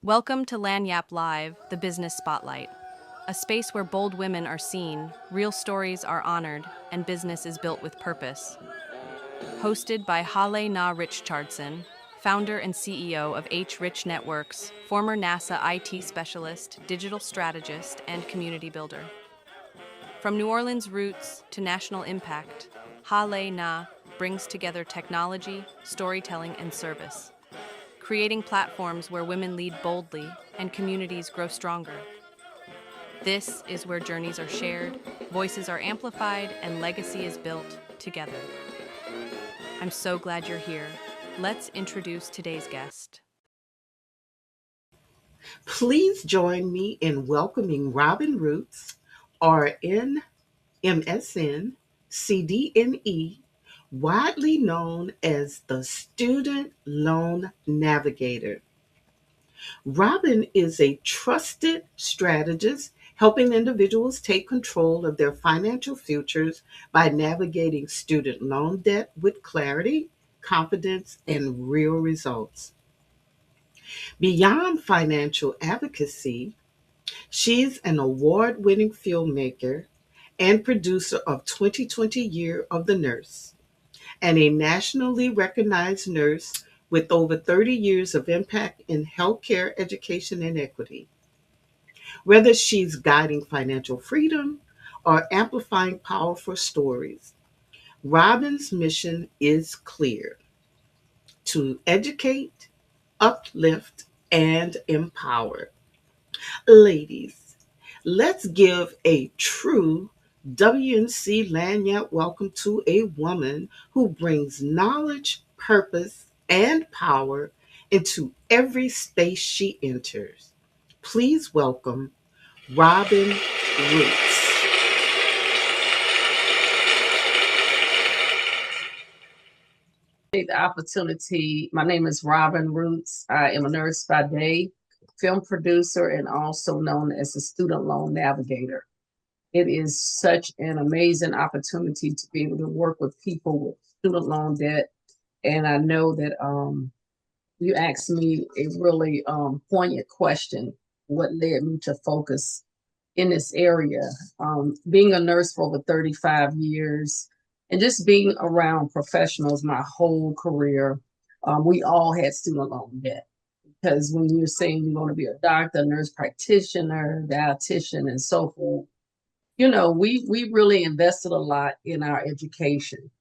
Welcome to Lagniappe Live, the business spotlight, a space where bold women are seen, real stories are honored, and business is built with purpose. Hosted by Helena Richardson, founder and CEO of H Rich Networks, former NASA IT specialist, digital strategist, and community builder. From New Orleans roots to national impact, Helena brings together technology, storytelling, and service, creating platforms where women lead boldly and communities grow stronger. This is where journeys are shared, voices are amplified, and legacy is built together. I'm so glad you're here. Let's introduce today's guest. Please join me in welcoming Robyn Roots, RN, MSN, CDNE, widely known as the Student Loan Navigator. Robyn is a trusted strategist helping individuals take control of their financial futures by navigating student loan debt with clarity, confidence, and real results. Beyond financial advocacy, she's an award winning filmmaker and producer of 2020 Year of the Nurse, and a nationally recognized nurse with over 30 years of impact in healthcare, education, and equity. Whether she's guiding financial freedom or amplifying powerful stories, Robyn's mission is clear: to educate, uplift, and empower. Ladies, let's give a true WNC Lanyard welcome to a woman who brings knowledge, purpose, and power into every space she enters. Please welcome Robyn Roots. The opportunity. My name is Robyn Roots. I am a nurse by day, film producer, and also known as a student loan navigator. It is such an amazing opportunity to be able to work with people with student loan debt. And I know that you asked me a really poignant question: what led me to focus in this area? Being a nurse for over 35 years and just being around professionals my whole career, we all had student loan debt. Because when you're saying you're going to be a doctor, nurse practitioner, dietitian, and so forth, we really invested a lot in our education.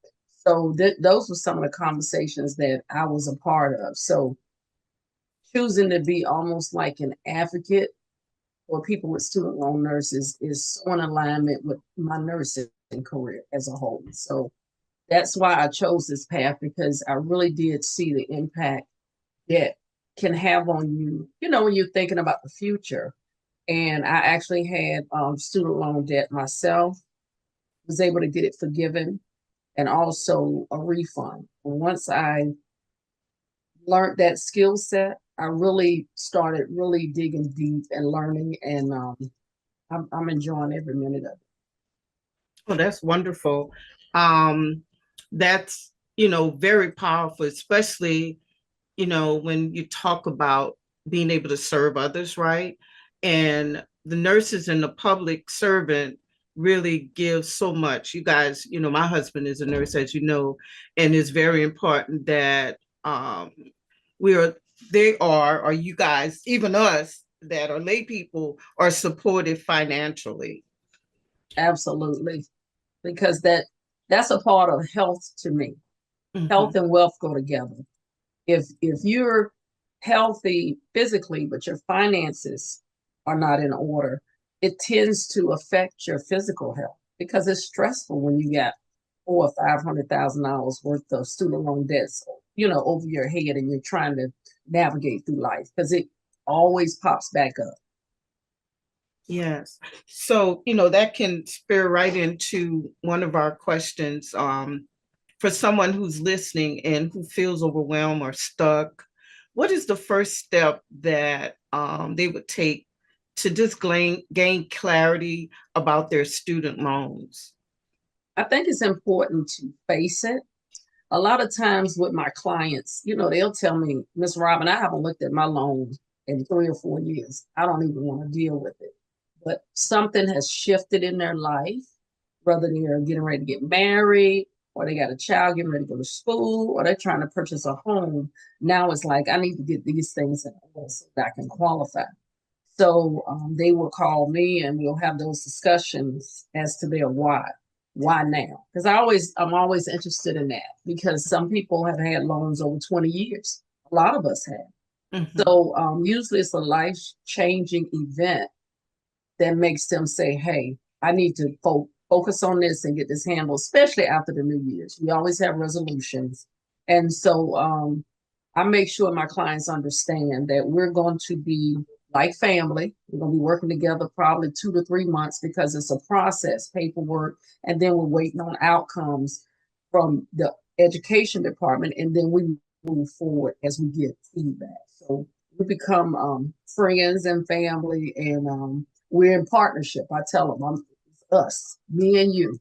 So those were some of the conversations that I was a part of. So choosing to be almost like an advocate for people with student loan nurses is so in alignment with my nursing career as a whole. So that's why I chose this path, because I really did see the impact that can have on you, when you're thinking about the future. And I actually had student loan debt myself, was able to get it forgiven, and also a refund. And once I learned that skill set, I really started really digging deep and learning, and I'm enjoying every minute of it. Oh, that's wonderful. Um, that's very powerful, especially when you talk about being able to serve others, right? And the nurses and the public servant really give so much. You guys, my husband is a nurse, as you know, and it's very important that we are, they are, or you guys, even us that are lay people, are supported financially. Absolutely, because that's a part of health to me. Health Mhm. and wealth go together. If you're healthy physically, but your finances are not in order, it tends to affect your physical health, because it's stressful when you got $400,000 or $500,000 worth of student loan debts, over your head, and you're trying to navigate through life, because it always pops back up. Yes. So, that can spur right into one of our questions. For someone who's listening and who feels overwhelmed or stuck, what is the first step that they would take to just gain clarity about their student loans? I think it's important to face it. A lot of times with my clients, they'll tell me, Miss Robyn, I haven't looked at my loan in 3 or 4 years. I don't even want to deal with it. But something has shifted in their life, whether they're getting ready to get married, or they got a child getting ready to go to school, or they're trying to purchase a home. Now it's like, I need to get these things in order so that I can qualify. So they will call me and we'll have those discussions as to their why. Why now? Because I'm always interested in that, because some people have had loans over 20 years. A lot of us have. Mhm. So usually it's a life-changing event that makes them say, hey, I need to focus on this and get this handled, especially after the New Year's. We always have resolutions. And so I make sure my clients understand that we're going to be like family. We're going to be working together probably 2 to 3 months, because it's a process, paperwork, and then we're waiting on outcomes from the education department, and then we move forward as we get feedback. So we become friends and family, and we're in partnership. I tell them, it's us, me and you.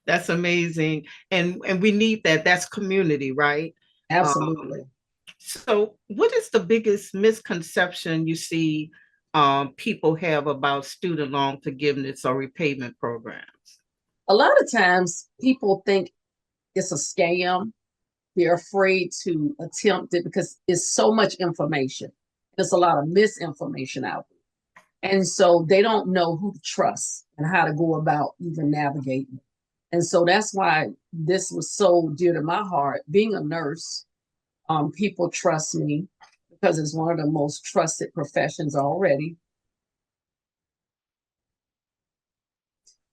That's amazing. And we need that. That's community, right? Absolutely. So what is the biggest misconception you see people have about student loan forgiveness or repayment programs? A lot of times people think it's a scam. They're afraid to attempt it because it's so much information. There's a lot of misinformation out there. And so they don't know who to trust and how to go about even navigating. And so that's why this was so dear to my heart. Being a nurse, people trust me because it's one of the most trusted professions already.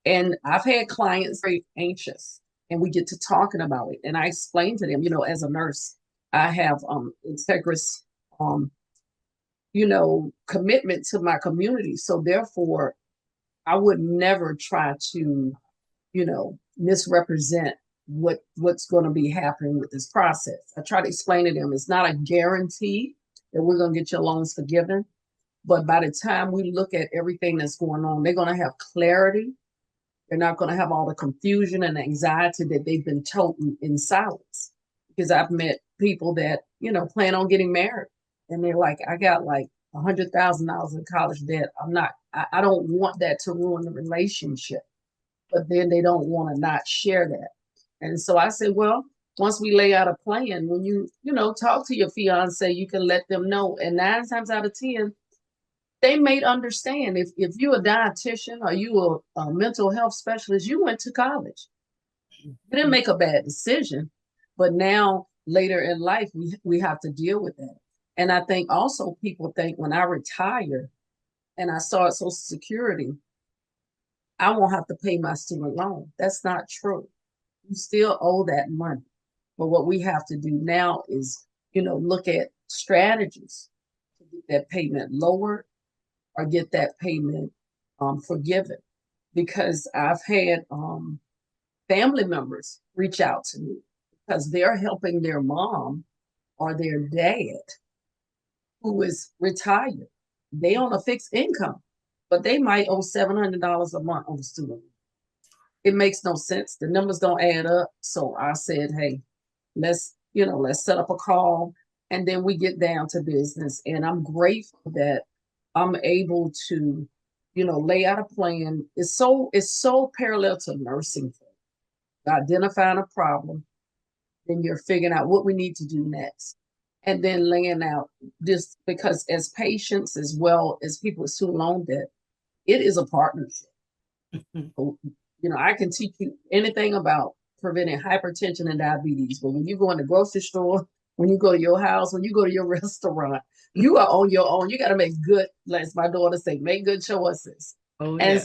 And I've had clients very anxious, and we get to talking about it. And I explain to them, as a nurse, I have integrous, commitment to my community. So therefore, I would never try to, misrepresent what's going to be happening with this process. I try to explain to them it's not a guarantee that we're going to get your loans forgiven. But by the time we look at everything that's going on, they're going to have clarity. They're not going to have all the confusion and anxiety that they've been told in silence. Because I've met people that, plan on getting married, and they're like, I got like $100,000 in college debt. I don't want that to ruin the relationship. But then they don't want to not share that. And so I said, well, once we lay out a plan, when you talk to your fiance, you can let them know. And 9 times out of 10, they may understand. If you're a dietitian or you a mental health specialist, you went to college. You didn't make a bad decision, but now later in life, we have to deal with that. And I think also people think when I retire and I start Social Security, I won't have to pay my student loan. That's not true. You still owe that money. But what we have to do now is, look at strategies to get that payment lowered or get that payment forgiven. Because I've had family members reach out to me because they're helping their mom or their dad who is retired. They on a fixed income, but they might owe $700 a month on the student. It makes no sense. The numbers don't add up. So I said, hey, let's set up a call, and then we get down to business. And I'm grateful that I'm able to, lay out a plan. It's so parallel to nursing. Identifying a problem, then you're figuring out what we need to do next. And then laying out this, because as patients as well as people with student loan debt, it is a partnership. I can teach you anything about preventing hypertension and diabetes, but when you go in the grocery store, when you go to your house, when you go to your restaurant, you are on your own. You got to make good, like my daughter say, make good choices. Oh, And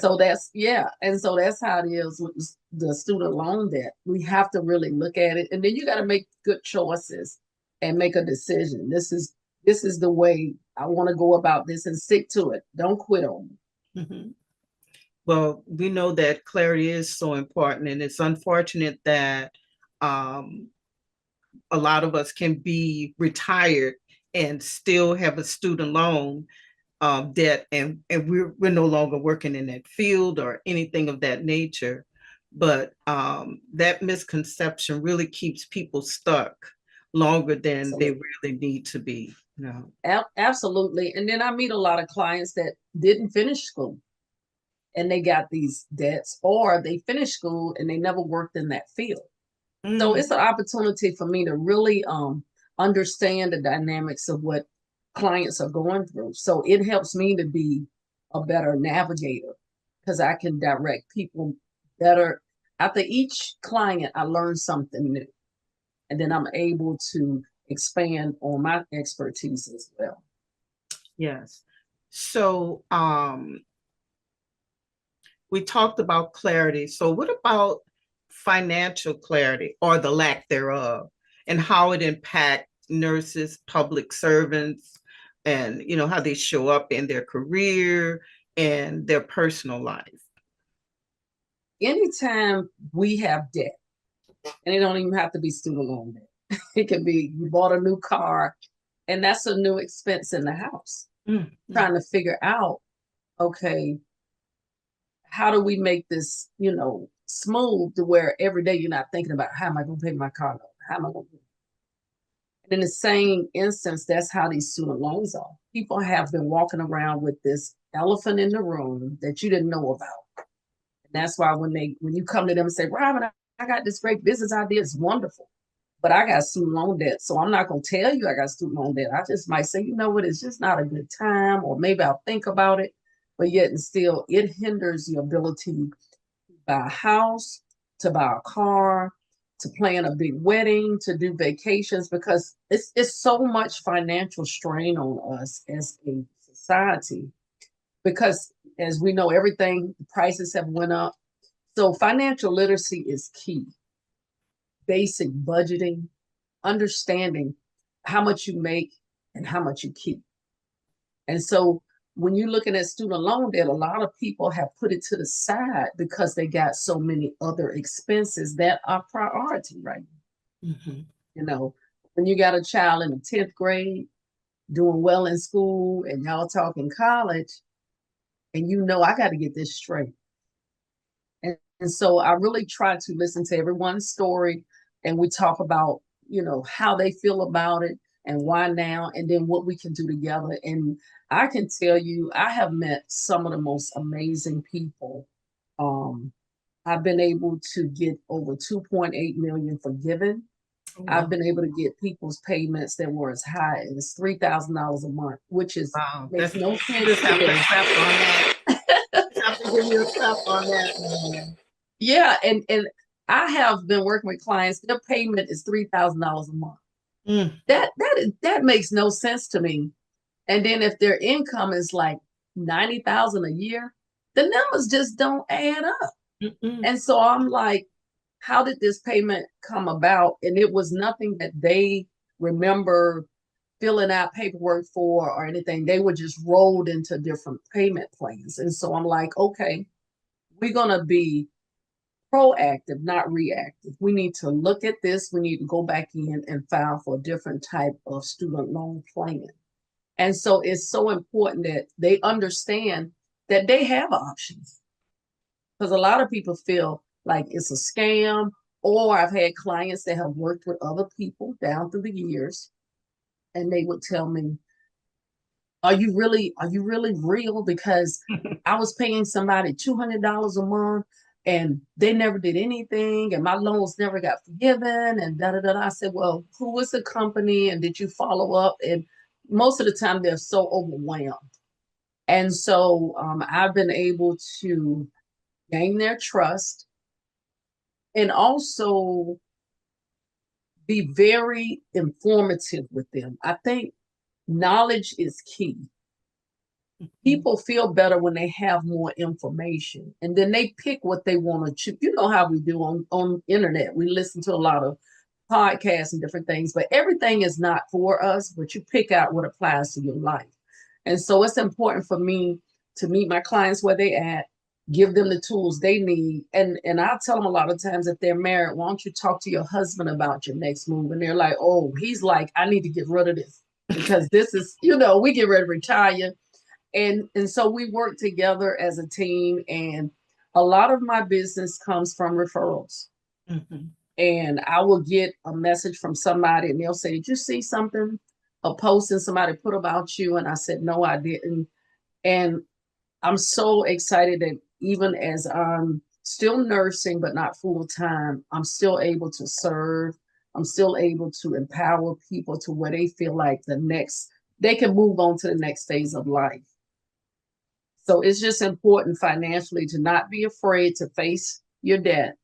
yeah. so that's how it is with the student loan debt. We have to really look at it, and then you got to make good choices and make a decision. This is the way I want to go about this, and stick to it. Don't quit on me. Mm-hmm. Well, we know that clarity is so important, and it's unfortunate that a lot of us can be retired and still have a student loan debt, and we're no longer working in that field or anything of that nature. But that misconception really keeps people stuck longer than they Absolutely. really need to be. No. Absolutely. And then I meet a lot of clients that didn't finish school and they got these debts, or they finished school and they never worked in that field. So Mm, it's an opportunity for me to really understand the dynamics of what clients are going through. So it helps me to be a better navigator because I can direct people better. After each client, I learn something new, and then I'm able to expand on my expertise as well. yes. So we talked about clarity. So what about financial clarity or the lack thereof, and how it impacts nurses, public servants, and how they show up in their career and their personal life? Anytime we have debt, and it don't even have to be student loan debt. It can be you bought a new car, and that's a new expense in the house. Mm-hmm. Trying to figure out, okay, how do we make this, smooth to where every day you're not thinking about how am I going to pay my car note? How am I going to? And in the same instance, that's how these student loans are. People have been walking around with this elephant in the room that you didn't know about. And that's why when you come to them and say, Robyn, I got this great business idea, it's wonderful. But I got student loan debt. So I'm not going to tell you I got student loan debt. I just might say, you know what, it's just not a good time, or maybe I'll think about it. But yet and still, it hinders the ability to buy a house, to buy a car, to plan a big wedding, to do vacations, because it's so much financial strain on us as a society. Because as we know, everything, the prices have went up. So financial literacy is key. Basic budgeting, understanding how much you make and how much you keep. And so when you're looking at student loan debt, a lot of people have put it to the side because they got so many other expenses that are priority right now. Mm-hmm. When you got a child in the 10th grade doing well in school and y'all talking college, and I got to get this straight. And so I really try to listen to everyone's story, and we talk about, how they feel about it and why now, and then what we can do together. And I can tell you, I have met some of the most amazing people. Um, I've been able to get over 2.8 million forgiven. Oh, I've wow. been able to get people's payments that were as high as $3,000 a month, which Wow. makes no You sense just to have to me. clap on that. Just have to give you a clap on that, man. Yeah, and I have been working with clients. Their payment is $3,000 a month. Mm. That makes no sense to me. And then if their income is like 90,000 a year, the numbers just don't add up. Mm-mm. And so I'm like, how did this payment come about? And it was nothing that they remember filling out paperwork for or anything. They were just rolled into different payment plans. And so I'm like, okay, we're gonna be proactive, not reactive. We need to look at this. We need to go back in and file for a different type of student loan plan. And so it's so important that they understand that they have options. Because a lot of people feel like it's a scam, or I've had clients that have worked with other people down through the years, and they would tell me, are you really real? Because I was paying somebody $200 a month and they never did anything and my loans never got forgiven and da da da. I said, well, who was the company and did you follow up? And most of the time they're so overwhelmed. And so I've been able to gain their trust and also be very informative with them. I think knowledge is key. People feel better when they have more information and then they pick what they want to choose. You know how we do on internet. We listen to a lot of podcasts and different things, but everything is not for us, but you pick out what applies to your life. And so it's important for me to meet my clients where they at, give them the tools they need. And I tell them a lot of times if they're married, why don't you talk to your husband about your next move? And they're like, oh, he's like, I need to get rid of this because this is, we get ready to retire. And so we work together as a team, and a lot of my business comes from referrals. Mm-hmm. and I will get a message from somebody and they'll say, "Did you see something, a post that somebody put about you?" And I said, "No, I didn't." And I'm so excited that even as I'm still nursing, but not full time, I'm still able to serve. I'm still able to empower people to where they feel like they can move on to the next phase of life. So it's just important financially to not be afraid to face your debt,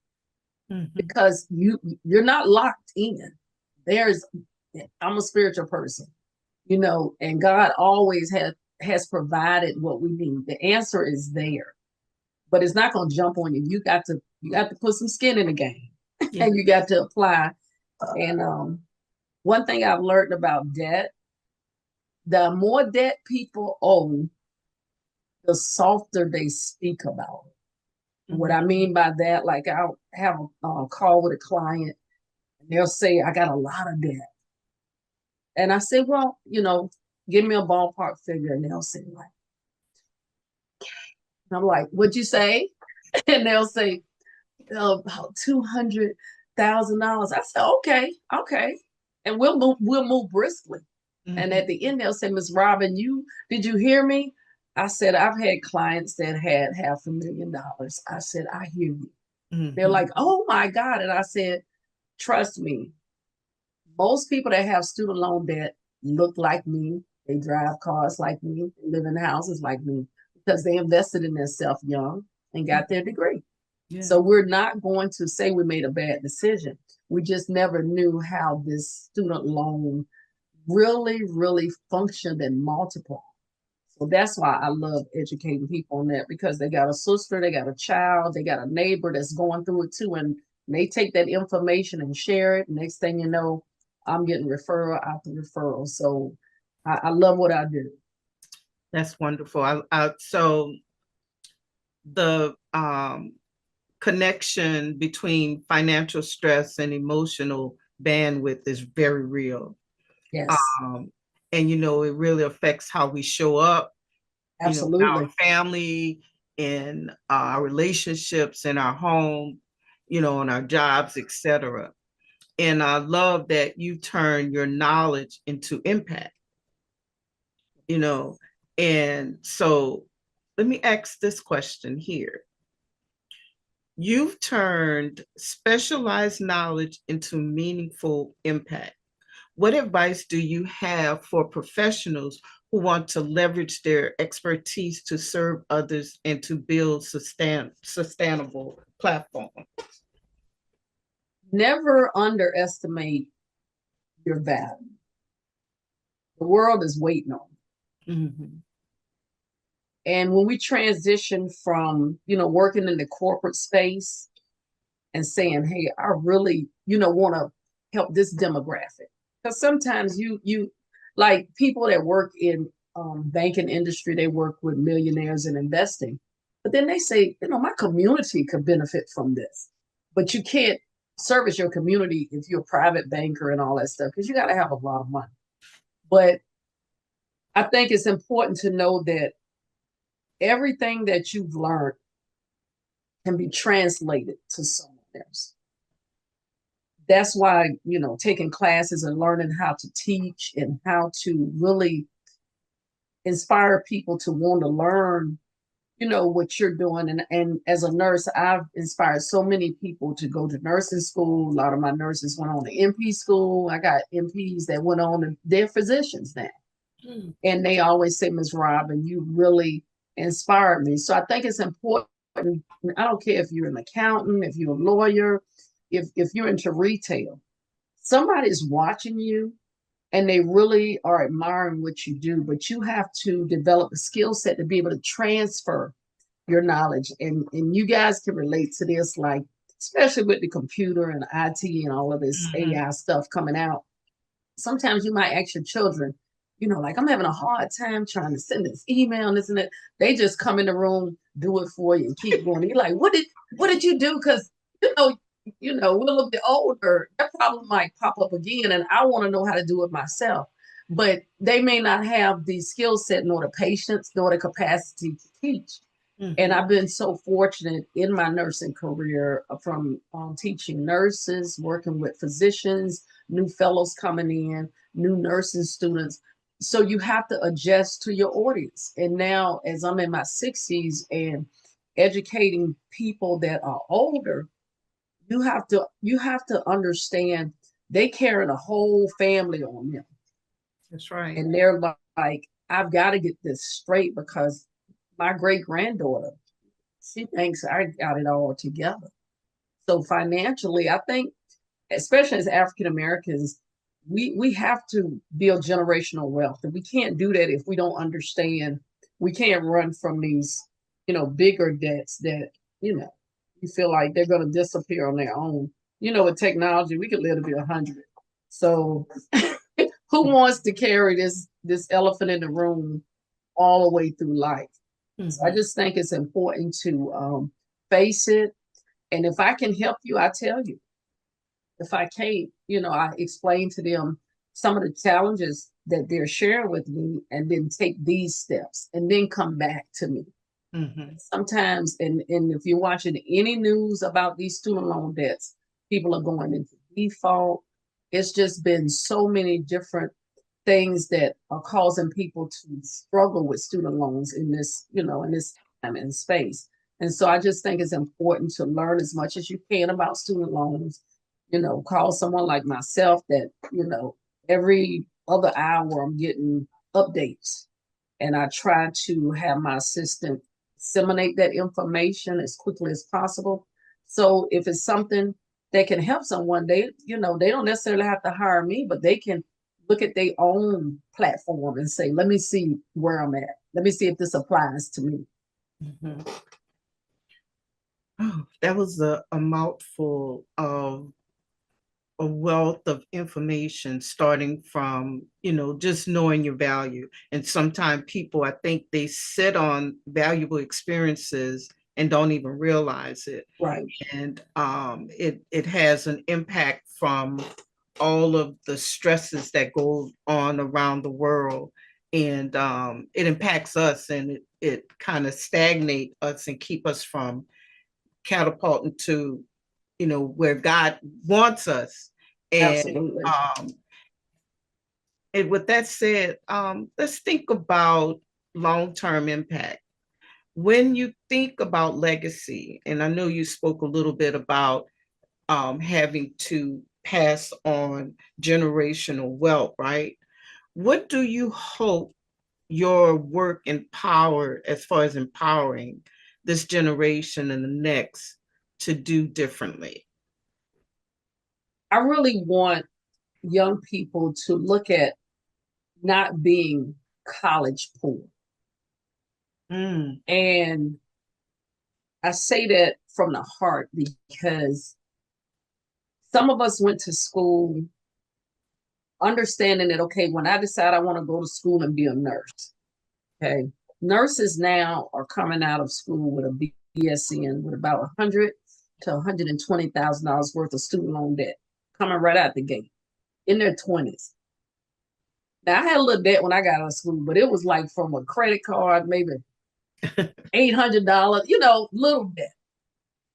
because you're not locked in. There's I'm a spiritual person, and God always has provided what we need. The answer is there, but it's not going to jump on you. You got to put some skin in the game, and you got to apply. And one thing I've learned about debt: the more debt people owe, the softer they speak about it. What I mean by that, like I'll have a call with a client, and they'll say, "I got a lot of debt," and I say, "Well, give me a ballpark figure," and they'll say, like, and I'm like, "What'd you say?" And they'll say, "About $200,000." I said, "Okay, okay," and we'll move briskly. And at the end, they'll say, "Miss Robyn, did you hear me?" I said, "I've had clients that had $500,000. I said, "I hear you." They're like, "Oh my God." And I said, "Trust me, most people that have student loan debt look like me. They drive cars like me, they live in houses like me, because they invested in themselves young and got their degree." Yeah. So we're not going to say we made a bad decision. We just never knew how this student loan really, really functioned and multiplied. So that's why I love educating people on that, because they got a sister, they got a child, they got a neighbor that's going through it too. And they take that information and share it. Next thing you know, I'm getting referral after referral. So I love what I do. That's wonderful. So the connection between financial stress and emotional bandwidth is very real. Yes. And it really affects how we show up, Absolutely. Our family, in our relationships, in our home, in our jobs, etc. And I love that you turn your knowledge into impact, and so let me ask this question here. You've turned specialized knowledge into meaningful impact. What advice do you have for professionals who want to leverage their expertise to serve others and to build sustainable platforms? Never underestimate your value. The world is waiting on you. And when we transition from, working in the corporate space and saying, "Hey, I really, want to help this demographic," because sometimes you like people that work in banking industry, they work with millionaires in investing, but then they say, "My community could benefit from this," but you can't service your community if you're a private banker and all that stuff, because you got to have a lot of money. But I think it's important to know that everything that you've learned can be translated to someone else. That's why, taking classes and learning how to teach and how to really inspire people to want to learn, what you're doing. And as a nurse, I've inspired so many people to go to nursing school. A lot of my nurses went on to NP school. I got NPs that went on and they're physicians now. And they always say, "Ms. Robyn, you really inspired me." So I think it's important. I don't care if you're an accountant, if you're a lawyer, if you're into retail, somebody's watching you and they really are admiring what you do, but you have to develop a skill set to be able to transfer your knowledge. And you guys can relate to this, like, especially with the computer and IT and all of this AI stuff coming out. Sometimes you might ask your children, like, "I'm having a hard time trying to send this email and this and that." They just come in the room, do it for you, and keep going. You're like, what did you do? Because, we're a little bit older. That problem might pop up again, and I want to know how to do it myself. But they may not have the skill set, nor the patience, nor the capacity to teach. And Mhm. I've been so fortunate in my nursing career from teaching nurses, working with physicians, new fellows coming in, new nursing students. So you have to adjust to your audience. And now, as I'm in my 60s and educating people that are older, you have to understand they carrying a whole family on them, That's right. and they're like, I've got to get this straight because my great granddaughter, she thinks I got it all together. So financially, I think, especially as African Americans, we have to build generational wealth, and we can't do that if we don't understand. We can't run from these, bigger debts that you feel like they're going to disappear on their own. With technology, we could live to be 100. So, who wants to carry this elephant in the room all the way through life? So I Mhm. just think it's important to face it. And if I can help you, I tell you. If I can't, I explain to them some of the challenges that they're sharing with me, and then take these steps and then come back to me. Mhm. Sometimes, and if you're watching any news about these student loan debts, people are going into default. It's just been so many different things that are causing people to struggle with student loans in this time and space. And so I just think it's important to learn as much as you can about student loans. Call someone like myself that, every other hour I'm getting updates, and I try to have my assistant disseminate that information as quickly as possible. So if it's something that can help someone, they don't necessarily have to hire me, but they can look at their own platform and say, let me see where I'm at. Let me see if this applies to me. Mhm. Oh, that was a mouthful of a wealth of information, starting from, just knowing your value. And sometimes people, I think they sit on valuable experiences and don't even realize it. Right. And it has an impact from all of the stresses that go on around the world. And it impacts us, and it kind of stagnate us and keep us from catapulting to, where God wants us. And Absolutely. um, and with that said, let's think about long-term impact. When you think about legacy, and I know you spoke a little bit about having to pass on generational wealth, right? What do you hope your work empowered, as far as empowering this generation and the next, to do differently? I really want young people to look at not being college poor. Mm, And I say that from the heart because some of us went to school understanding that, okay, when I decide I want to go to school and be a nurse, okay, nurses now are coming out of school with a BSN with about 100 to $120,000 worth of student loan debt coming right out the gate in their 20s. Now, I had a little debt when I got out of school, but it was like from a credit card, maybe $800, little debt.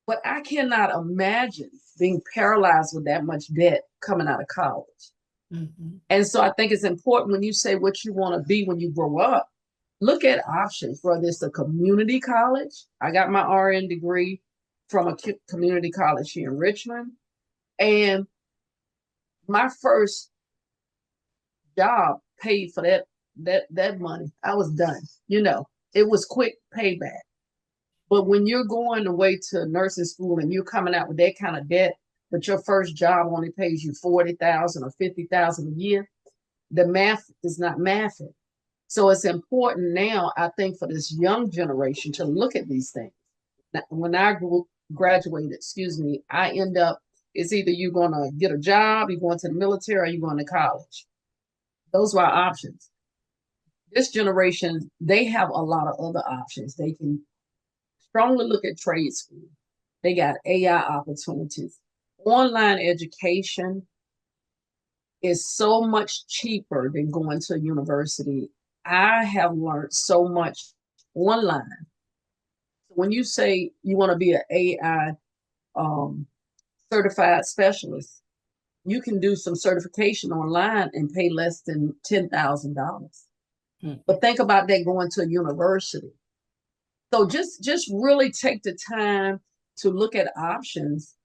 But I cannot imagine being paralyzed with that much debt coming out of college. mhm, And so I think it's important when you say what you want to be when you grow up, look at options, whether it's a community college. I got my RN degree from a community college here in Richmond. And my first job paid for that money. I was done. It was quick payback. But when you're going away to nursing school and you're coming out with that kind of debt, but your first job only pays you 40,000 or 50,000 a year, the math is not mathing. So it's important now, I think, for this young generation to look at these things. Now, when I graduated, I end up, it's either you're going to get a job, you're going to the military, or you're going to college. Those were our options. This generation, they have a lot of other options. They can strongly look at trade school. They got AI opportunities. Online education is so much cheaper than going to a university. I have learned so much online when you say you want to be an AI certified specialist, you can do some certification online and pay less than $10,000. But think about that going to a university. So just really take the time to look at options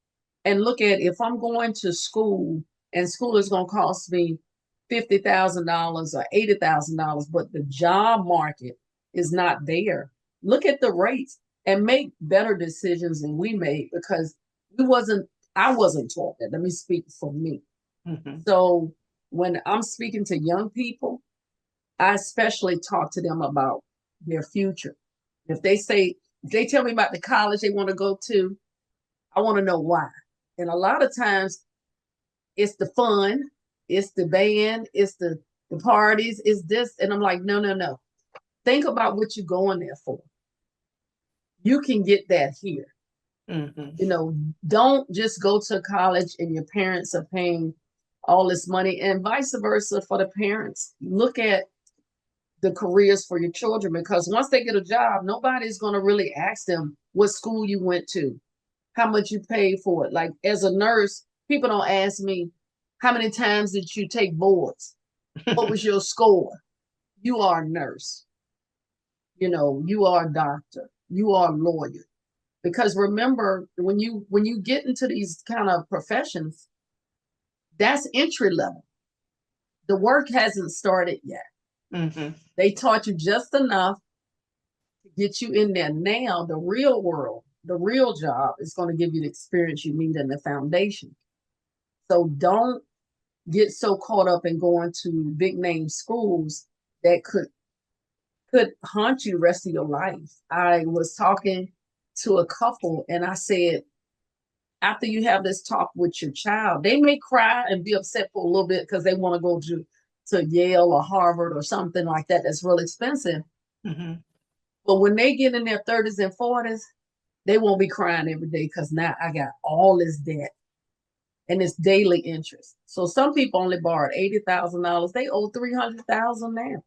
and look at, if I'm going to school and school is going to cost me $50,000 or $80,000, but the job market is not there. Look at the rates and make better decisions than we made, because I wasn't taught that. Let me speak for me. So when I'm speaking to young people, I especially talk to them about their future. If they tell me about the college they want to go to, I want to know why. And a lot of times it's the fun, it's the band, it's the parties, it's this. And I'm like, no. Think about what you're going there for. You can get that here. Don't just go to college and your parents are paying all this money, and vice versa for the parents. Look at the careers for your children, because once they get a job, nobody's going to really ask them what school you went to, how much you paid for it. Like as a nurse, people don't ask me, how many times did you take boards? What was your score? You are a nurse. You are a doctor. You are a lawyer. Because remember, when you get into these kind of professions, that's entry level. The work hasn't started yet. They taught you just enough to get you in there. Now, the real world, the real job is going to give you the experience you need in the foundation. So don't get so caught up in going to big name schools that could haunt you the rest of your life. I was talking to a couple and I said, after you have this talk with your child, they may cry and be upset for a little bit because they want to go to Yale or Harvard or something like that that's real expensive. But when they get in their 30s and 40s, they won't be crying every day because now I got all this debt and it's daily interest. So some people only borrowed $80,000. They owe $300,000 now.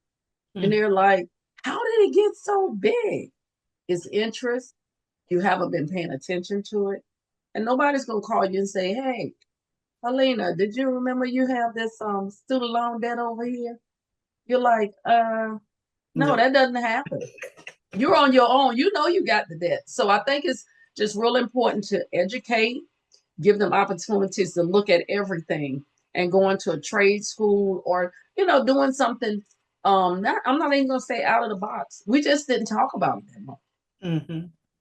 And they're like, how did it get so big? It's interest. You haven't been paying attention to it. And nobody's going to call you and say, hey, Helena, did you remember you have this student loan debt over here? You're like, no, that doesn't happen. You're on your own. You know you got the debt. So I think it's just real important to educate, give them opportunities to look at everything and going to a trade school or, doing something. I'm not even going to say out of the box. We just didn't talk about it that much.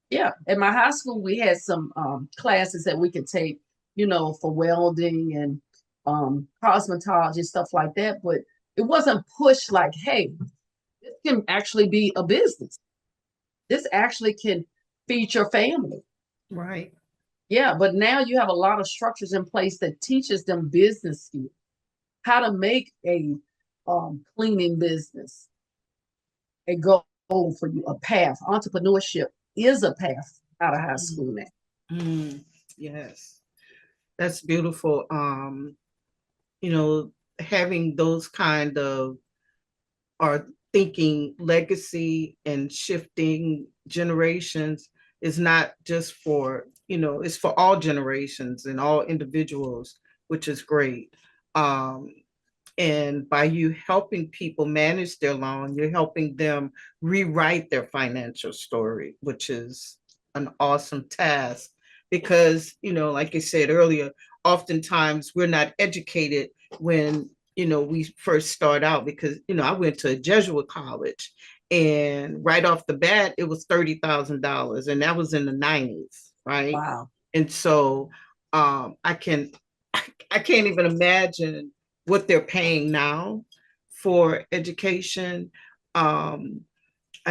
Yeah. At my high school, we had some classes that we could take, for welding and cosmetology, stuff like that. But it wasn't pushed like, hey, this can actually be a business. This actually can feed your family. Right. Yeah. But now you have a lot of structures in place that teaches them business skills, how to make a cleaning business, a goal for you, a path. Entrepreneurship is a path out of high school now. Yes, that's beautiful. Having those kind of are thinking legacy and shifting generations is not just for, it's for all generations and all individuals, which is great. And by you helping people manage their loan, you're helping them rewrite their financial story, which is an awesome task because, like I said earlier, oftentimes we're not educated when, we first start out because, I went to a Jesuit college and right off the bat, it was $30,000 and that was in the 90s, right? Wow. And so I can't even imagine what they're paying now for education. I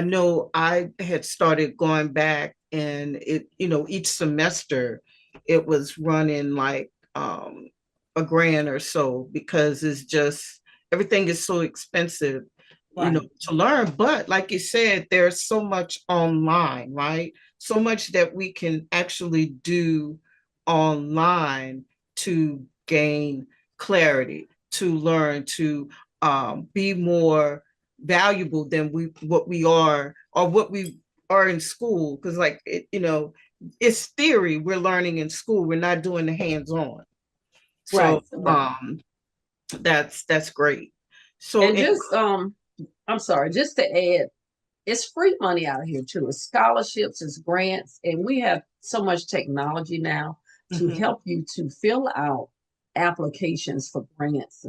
know I had started going back and each semester it was running like $1,000 or so because it's just, everything is so expensive, Right. to learn. But like you said, there's so much online, right? So much that we can actually do online to gain clarity, to learn, to be more valuable than what we are or what we are in school, because like it's theory we're learning in school. We're not doing the hands-on. So Right, right. that's great. So And just I'm sorry, just to add, it's free money out here too. It's scholarships, it's grants, and we have so much technology now to mhm, help you to fill out applications for grants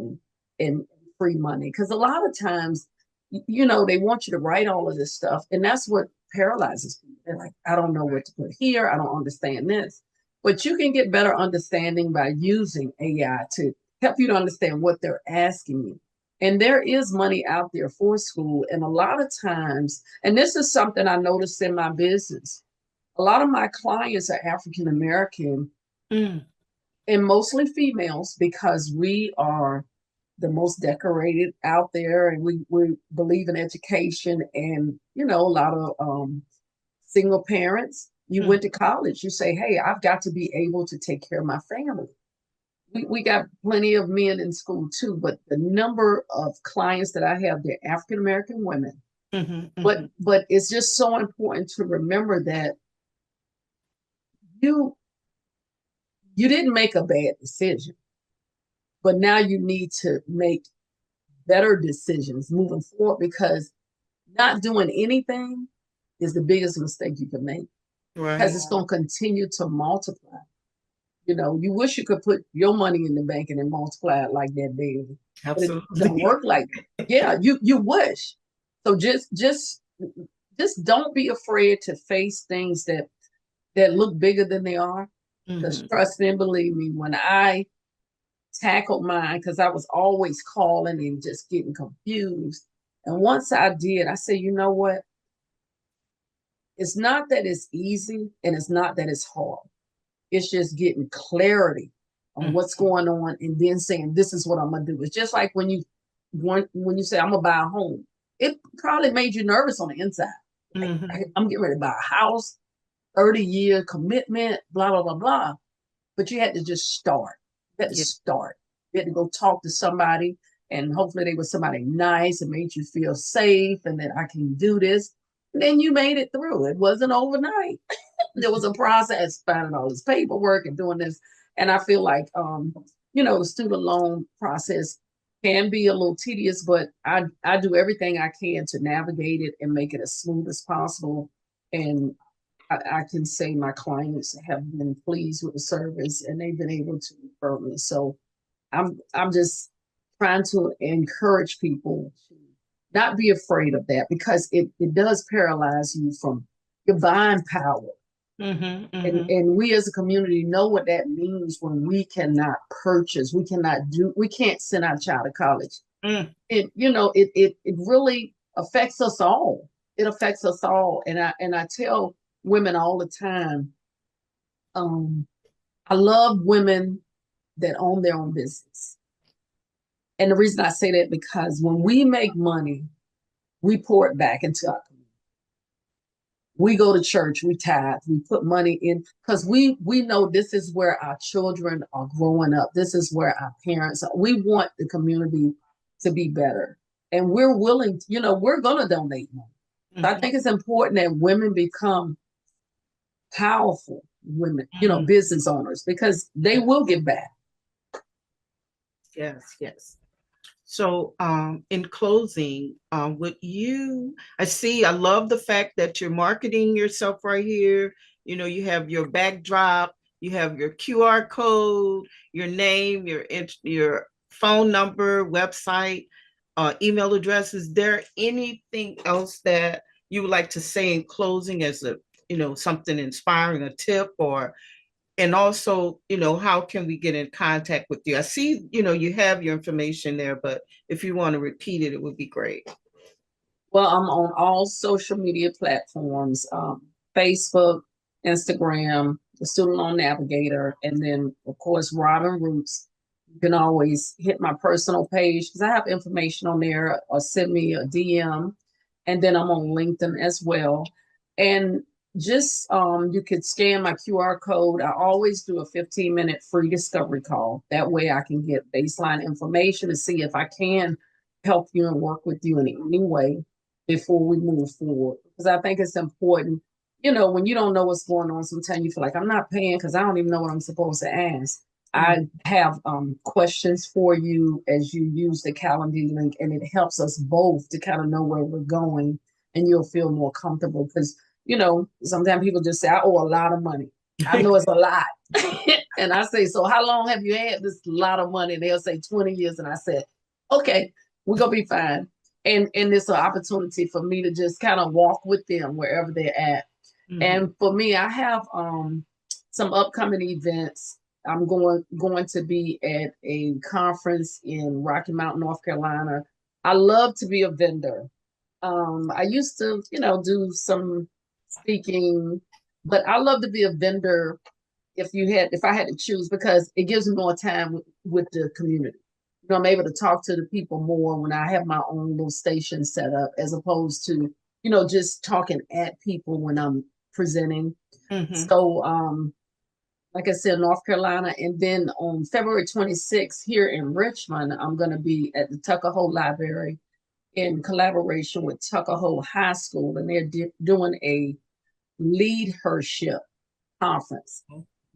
and free money. Because a lot of times, they want you to write all of this stuff, and that's what paralyzes people. They're like, I don't know what to put here. I don't understand this. But you can get better understanding by using AI to help you to understand what they're asking you. And there is money out there for school. And a lot of times, and this is something I noticed in my business, a lot of my clients are African American mm, and mostly females because we are the most decorated out there and we believe in education. And, a lot of single parents, you mm, went to college, you say, hey, I've got to be able to take care of my family. We got plenty of men in school too, but the number of clients that I have, they're African American women. mhm, But mhm. but it's just so important to remember that you you didn't make a bad decision, but now you need to make better decisions moving forward because not doing anything is the biggest mistake you can make because Right. it's going to continue to multiply. You wish you could put your money in the bank and then multiply it like that daily, but it don't Absolutely. work like that. Yeah, you wish. So just don't be afraid to face things that look bigger than they are. Because Mhm. trust and believe me, when I tackled mine, because I was always calling and just getting confused. And once I did, I said, you know what? It's not that it's easy and it's not that it's hard. It's just getting clarity on Mhm. what's going on and then saying, this is what I'm gonna do. It's just like when you say I'm gonna buy a home. It probably made you nervous on the inside. Like, Mhm. I'm getting ready to buy a house, 30-year commitment, blah, blah, blah, blah. But you had to just start. You had to Yeah. start. You had to go talk to somebody, and hopefully they were somebody nice and made you feel safe and that I can do this. And then you made it through. It wasn't overnight. There was a process finding all this paperwork and doing this. And I feel like the student loan process can be a little tedious, but I do everything I can to navigate it and make it as smooth as possible. And I can say my clients have been pleased with the service and they've been able to refer me. So I'm just trying to encourage people to not be afraid of that because it does paralyze you from your buying power. Mhm. And Mhm. and we as a community know what that means when we cannot purchase, we can't send our child to college. Mm. It really affects us all. It affects us all. And I tell women all the time, um, I love women that own their own business. And the reason I say that because when we make money, we pour it back into our community. We go to church, we tithe, we put money in because we know this is where our children are growing up. This is where our parents are. We want the community to be better. And we're willing, we're gonna donate money. So I Mhm. think it's important that women become powerful women, Mhm. business owners, because they Yeah. will give back. Yes. Yes. So, in closing, I love the fact that you're marketing yourself right here. You have your backdrop, you have your QR code, your name, your phone number, website, email address. Is there anything else that you would like to say in closing as something inspiring, a tip, and also, how can we get in contact with you? I see, you have your information there, but if you want to repeat it, it would be great. Well, I'm on all social media platforms, Facebook, Instagram, the Student Loan Navigator, and then, of course, Robyn Roots. You can always hit my personal page because I have information on there or send me a DM. And then I'm on LinkedIn as well. And just you could scan my QR code. I always do a 15-minute free discovery call. That way I can get baseline information to see if I can help you and work with you in any way. before we move forward. Because I think it's important, when you don't know what's going on, sometimes you feel like I'm not paying because I don't even know what I'm supposed to ask. I have questions for you as you use the Calendly link, and it helps us both to kind of know where we're going, and you'll feel more comfortable because, sometimes people just say, I owe a lot of money. I know it's a lot. And I say, so how long have you had this lot of money? And they'll say 20 years. And I said, okay, we're going to be fine. And it's an opportunity for me to just kind of walk with them wherever they're at. And for me, I have some upcoming events. I'm going to be at a conference in Rocky Mount, North Carolina. I love to be a vendor. I used to, do some speaking, but I love to be a vendor if I had to choose, because it gives me more time with the community. I'm able to talk to the people more when I have my own little station set up, as opposed to, just talking at people when I'm presenting. So, like I said, North Carolina. And then on February 26th here in Richmond, I'm going to be at the Tuckahoe Library in collaboration with Tuckahoe High School. And they're doing a leadership conference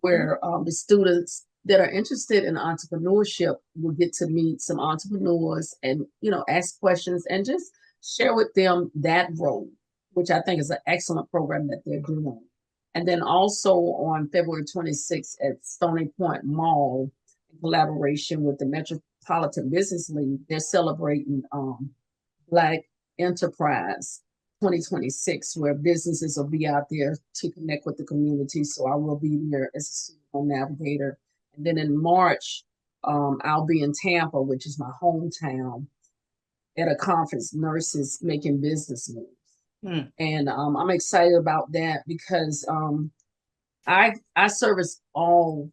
where the students that are interested in entrepreneurship will get to meet some entrepreneurs and, ask questions and just share with them that role, which I think is an excellent program that they're doing. And then also on February 26th at Stony Point Mall, in collaboration with the Metropolitan Business League, they're celebrating Black Enterprise 2026, where businesses will be out there to connect with the community. So I will be there as a Student Loan Navigator. And then in March, I'll be in Tampa, which is my hometown, at a conference, Nurses Making Business Moves. And I'm excited about that because I service all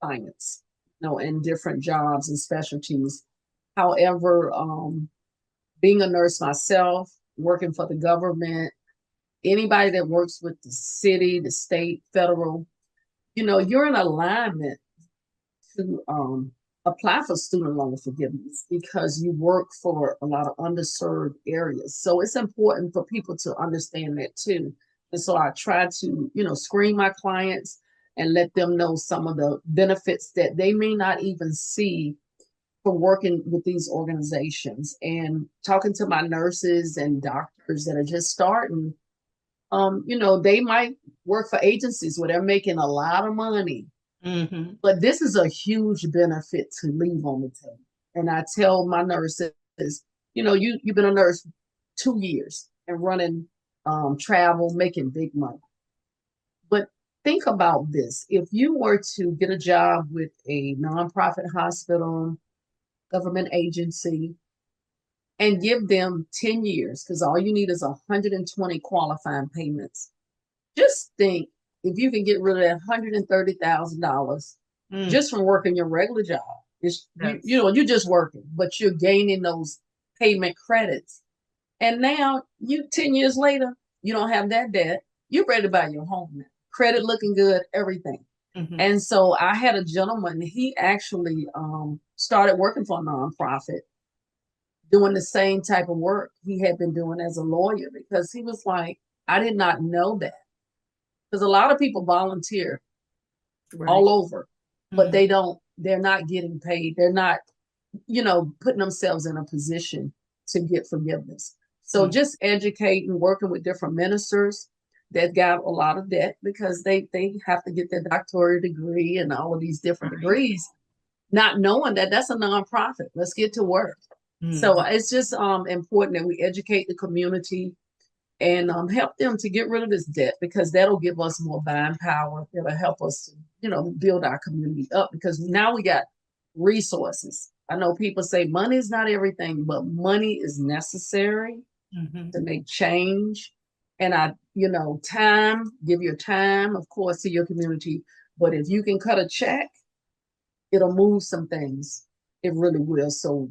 clients, in different jobs and specialties. However, being a nurse myself, working for the government, anybody that works with the city, the state, federal, you're in alignment to apply for student loan forgiveness because you work for a lot of underserved areas. So it's important for people to understand that too. And so I try to, screen my clients and let them know some of the benefits that they may not even see for working with these organizations. And talking to my nurses and doctors that are just starting, they might work for agencies where they're making a lot of money. But this is a huge benefit to leave on the table. And I tell my nurses, you've been a nurse 2 years and running travel, making big money. But think about this. If you were to get a job with a nonprofit hospital, government agency, and give them 10 years, because all you need is 120 qualifying payments. Just think, if you can get rid of that $130,000 just from working your regular job, you're just working, but you're gaining those payment credits. And now 10 years later, you don't have that debt. You're ready to buy your home now. Credit looking good, everything. And so I had a gentleman, he actually started working for a nonprofit, doing the same type of work he had been doing as a lawyer, because he was like, I did not know that. Because a lot of people volunteer all over, but they're not getting paid. They're not, putting themselves in a position to get forgiveness. So just educating, working with different ministers that got a lot of debt because they have to get their doctorate degree and all of these different degrees, not knowing that that's a nonprofit. Let's get to work. So it's just important that we educate the community and help them to get rid of this debt, because that'll give us more buying power. It'll help us, build our community up, because now we got resources. I know people say money is not everything, but money is necessary to make change. And give your time, of course, to your community. But if you can cut a check, it'll move some things. It really will. So,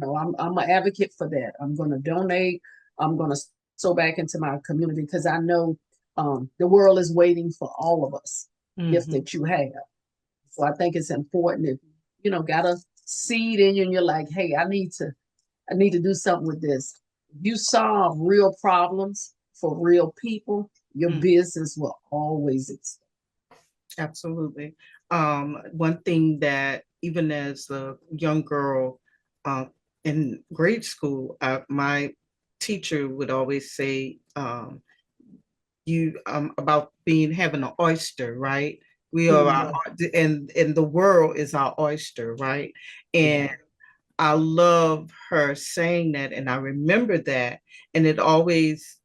I'm an advocate for that. I'm going to donate. I'm going to sow back into my community, because I know the world is waiting for all of us, gifts that you have. So I think it's important if, got a seed in you and you're like, hey, I need to do something with this. you solve real problems for real people, your Mm, business will always exist. absolutely. One thing that even as a young girl uh, in grade school, my teacher would always say, you about being having an oyster, right? We are our, and the world is our oyster, right? And Yeah. I love her saying that, and I remember that, and it always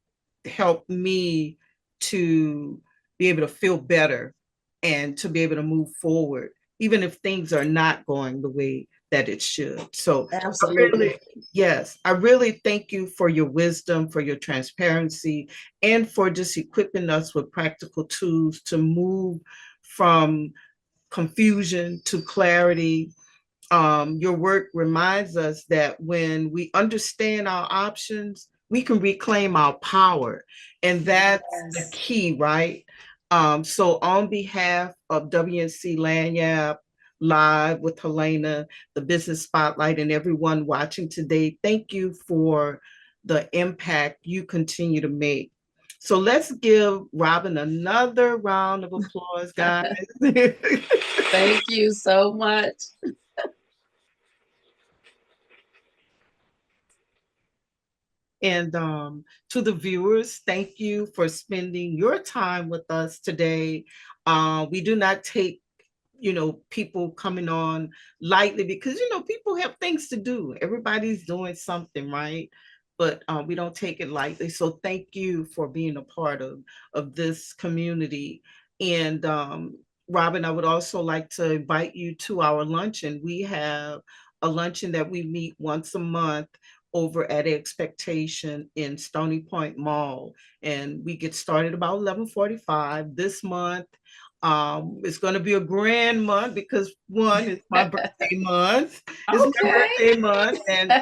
helped me to be able to feel better and to be able to move forward, even if things are not going the way that it should. So, I Absolutely. really, yes, I really thank you for your wisdom, for your transparency, and for just equipping us with practical tools to move from confusion to clarity. Your work reminds us that when we understand our options, we can reclaim our power. And that's the Yes. key, right? So, on behalf of WNC Lagniappe Live with Helena, the Business Spotlight, and everyone watching today, thank you for the impact you continue to make. So, let's give Robyn another round of applause, guys. Thank you so much. And to the viewers, thank you for spending your time with us today. We do not take, people coming on lightly because, people have things to do. Everybody's doing something, right? But we don't take it lightly. So thank you for being a part of this community. And Robyn, I would also like to invite you to our luncheon. We have a luncheon that we meet once a month over at Expectation in Stony Point Mall. And we get started about 11:45 this month. It's going to be a grand month because one, it's my birthday month. It's my Okay. birthday month. And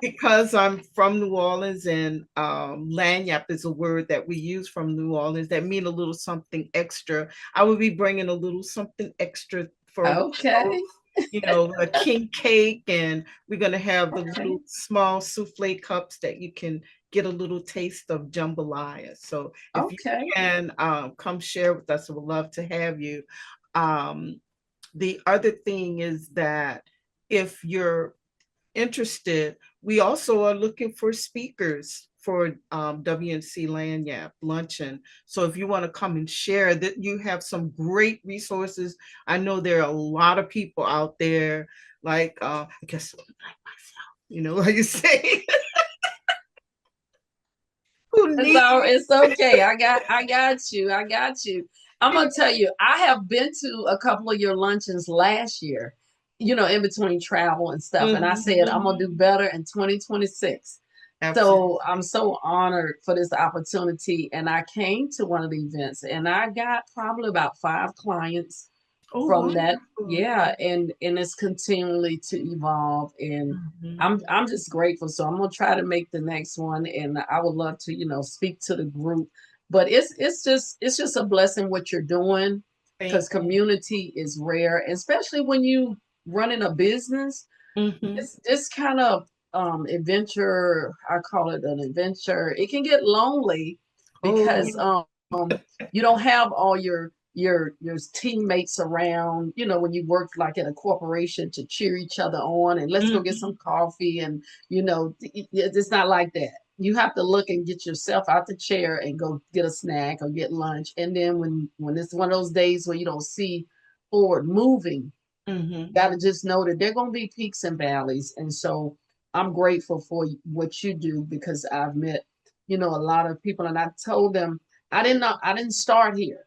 because I'm from New Orleans and lagniappe is a word that we use from New Orleans that mean a little something extra. I will be bringing a little something extra for Okay. a king cake, and we're going to have the Okay. little small souffle cups that you can get a little taste of jambalaya. So if you Okay. can come share with us, I would love to have you. Um, the other thing is that if you're interested, we also are looking for speakers for WNC Lagniappe Luncheon. So if you want to come and share that, you have some great resources. I know there are a lot of people out there, like I guess like myself, like you say, who need. It's okay. I got you. I got you. I'm gonna tell you, I have been to a couple of your luncheons last year, in between travel and stuff. And I said I'm gonna do Mhm. better in 2026. So I'm Absolutely. so honored for this opportunity. And I came to one of the events and I got probably about 5 clients Oh, from that. wonderful. Yeah, and it's continually to evolve. And Mhm. I'm just grateful. So I'm gonna try to make the next one, and I would love to, speak to the group. But it's just a blessing what you're doing, Thank because community is rare, especially when you running a business. you. Mhm. This kind of adventure, I call it an adventure. It can get lonely Oh, because you don't have all your teammates around, when you work like in a corporation to cheer each other on and let's go get mhm. some coffee. And it's not like that. You have to look and get yourself out the chair and go get a snack or get lunch. And then when it's one of those days where you don't see forward moving, Mhm. got to just know that there are going to be peaks and valleys. And so I'm grateful for what you do, because I've met, a lot of people, and I told them I didn't start here.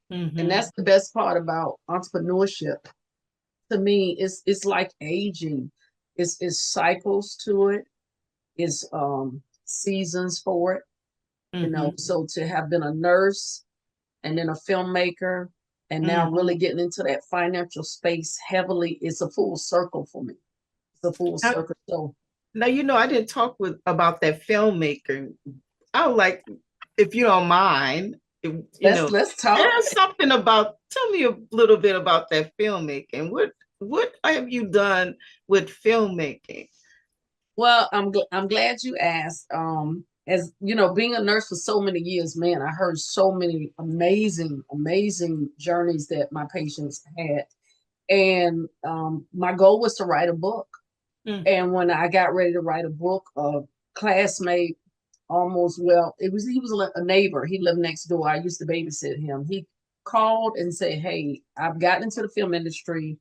And Mhm. that's the best part about entrepreneurship. To me, it's like aging. It's cycles to it. It's seasons for it. Mhm. So to have been a nurse and then a filmmaker and now Mhm. really getting into that financial space heavily, it's a full circle for me. It's a full Now, circle. So now, I didn't talk with about that filmmaker. I would like, if you don't mind, let's talk. share something about. Tell me a little bit about that filmmaking. What have you done with filmmaking? Well, I'm glad you asked. As you know, being a nurse for so many years, man, I heard so many amazing journeys that my patients had. And my goal was to write a book. Mm. And when I got ready to write a book, a classmate almost, well, he was a neighbor. He lived next door. I used to babysit him. He called and said, "Hey, I've gotten into the film industry."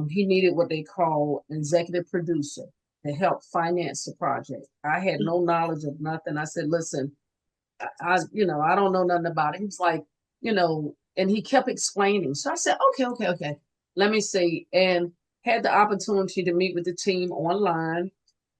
He needed what they call executive producer to help finance the project. I had no knowledge of nothing. I said, "Listen, I don't know nothing about it." He was like, and he kept explaining. So I said, okay. Let me see. And had the opportunity to meet with the team online.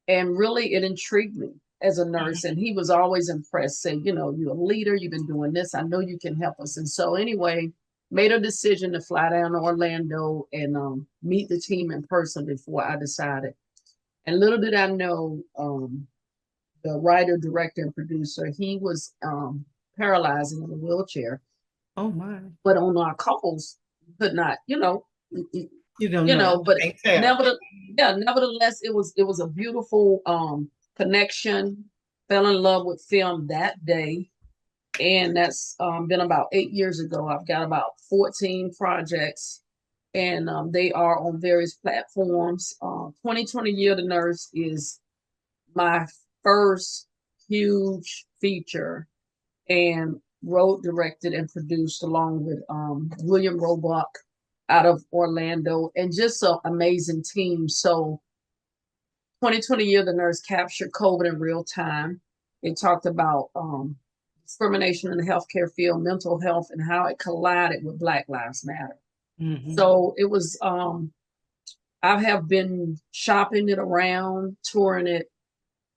And really, it intrigued me as a nurse. And he was always impressed, saying, "You're a leader. You've been doing this. I know you can help us." And so, anyway, made a decision to fly down to Orlando and meet the team in person before I decided. And little did I know, the writer, director, and producer, he was paralyzed in a wheelchair. Oh my. But on our calls, could not, You don't know. but Can't tell. nevertheless, it was a beautiful connection. Fell in love with film that day, and that's been about 8 years ago. I've got about 14 projects, and they are on various platforms. 2020 Year the Nurse is my first huge feature, and wrote, directed, and produced along with William Roebuck out of Orlando, and just an amazing team. So 2020 Year the Nurse captured COVID in real time. It talked about discrimination in the healthcare field, mental health, and how it collided with Black Lives Matter. Mm-hmm. So it was, I have been shopping it around, touring it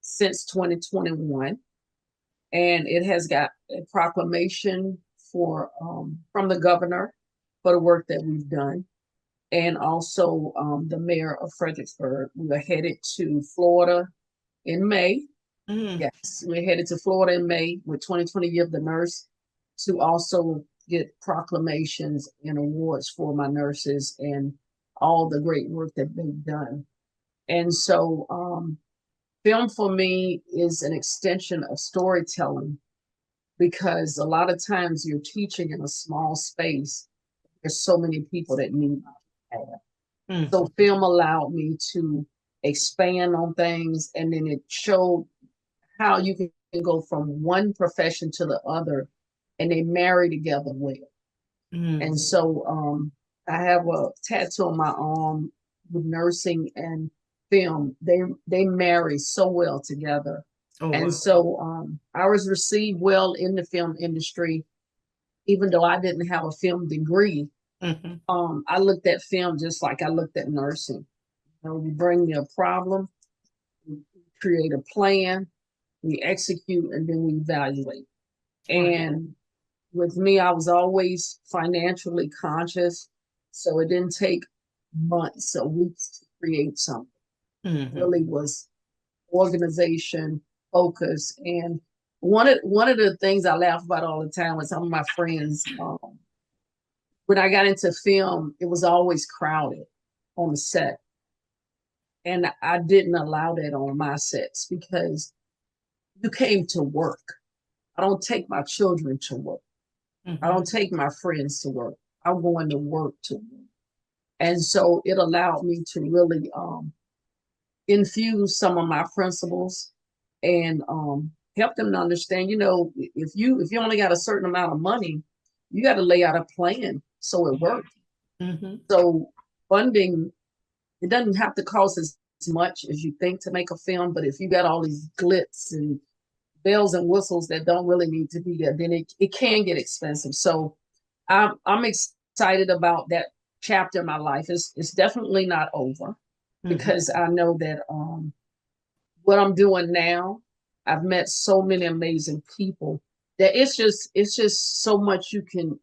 since 2021. And it has got a proclamation from the governor for the work that we've done, and also the mayor of Fredericksburg. We are headed to Florida in May. Mm. Yes, we're headed to Florida in May with 2020 Year of the Nurse to also get proclamations and awards for my nurses and all the great work that they've done. And so film for me is an extension of storytelling, because a lot of times you're teaching in a small space. There's so many people that need help. Mm. So film allowed me to expand on things, and then it showed how you can go from one profession to the other, and they marry together well. Mm. And so I have a tattoo on my arm with nursing and film. They marry so well together. Oh, And wow. so I was received well in the film industry, even though I didn't have a film degree. Mm-hmm. I looked at film just like I looked at nursing. You bring me a problem, we create a plan, we execute, and then we evaluate. Right. And with me, I was always financially conscious, so it didn't take months or weeks to create something. Mm-hmm. It really was organization, focus, and one of the things I laugh about all the time with some of my friends, when I got into film, it was always crowded on the set, and I didn't allow that on my sets because you came to work. I don't take my children to work. Mm-hmm. I don't take my friends to work. I'm going to work to work. And so it allowed me to really infuse some of my principles and help them to understand, if you only got a certain amount of money, you got to lay out a plan so it works. Mm-hmm. So funding, it doesn't have to cost as much as you think to make a film, but if you got all these glitz and bells and whistles that don't really need to be there, then it can get expensive. So I'm excited about that chapter in my life. It's definitely not over, because I know that what I'm doing now, I've met so many amazing people that it's just so much you can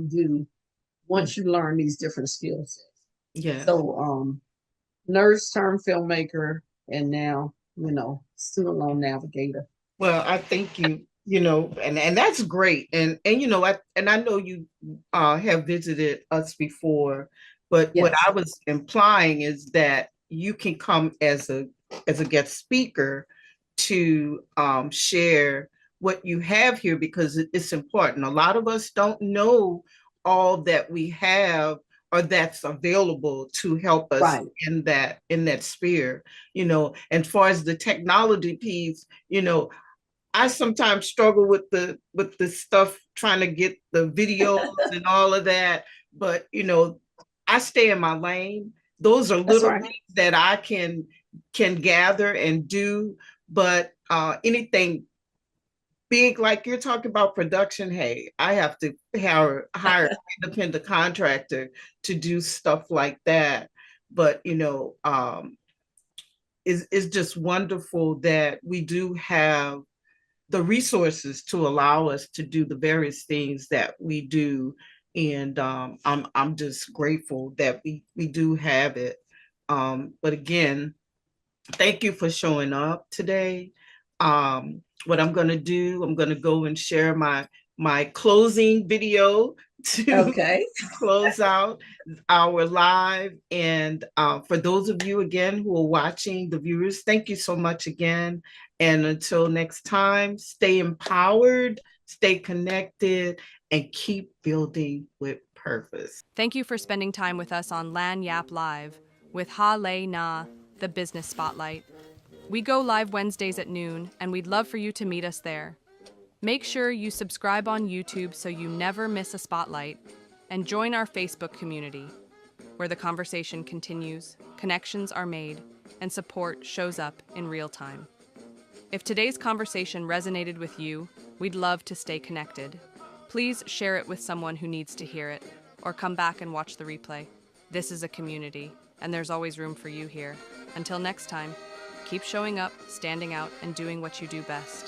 do once you learn these different skill sets. Yeah. So nurse turned filmmaker, and now, student loan navigator. Well, I think and that's great. And I know you have visited us before, but what Yes. I was implying is that you can come as a as a guest speaker to share what you have here, because it's important. A lot of us don't know all that we have or that's available to help us Right. in that sphere, and far as the technology piece, I sometimes struggle with the stuff trying to get the videos and all of that, but I stay in my lane. Those are That's little right. things that I can gather and do, but anything big, like you're talking about production, hey, I have to hire an independent contractor to do stuff like that. But it's just wonderful that we do have the resources to allow us to do the various things that we do. And I'm just grateful that we do have it. But again, thank you for showing up today. What I'm going to do, I'm going to go and share my closing video to Okay. close out our live. And for those of you again who are watching, the viewers, thank you so much again. And until next time, stay empowered, stay connected, and keep building with purpose. Thank you for spending time with us on Lagniappe Live with Helena, the Business Spotlight. We go live Wednesdays at noon, and we'd love for you to meet us there. Make sure you subscribe on YouTube so you never miss a spotlight, and join our Facebook community, where the conversation continues, connections are made, and support shows up in real time. If today's conversation resonated with you, we'd love to stay connected. Please share it with someone who needs to hear it, or come back and watch the replay. This is a community, and there's always room for you here. Until next time, keep showing up, standing out, and doing what you do best.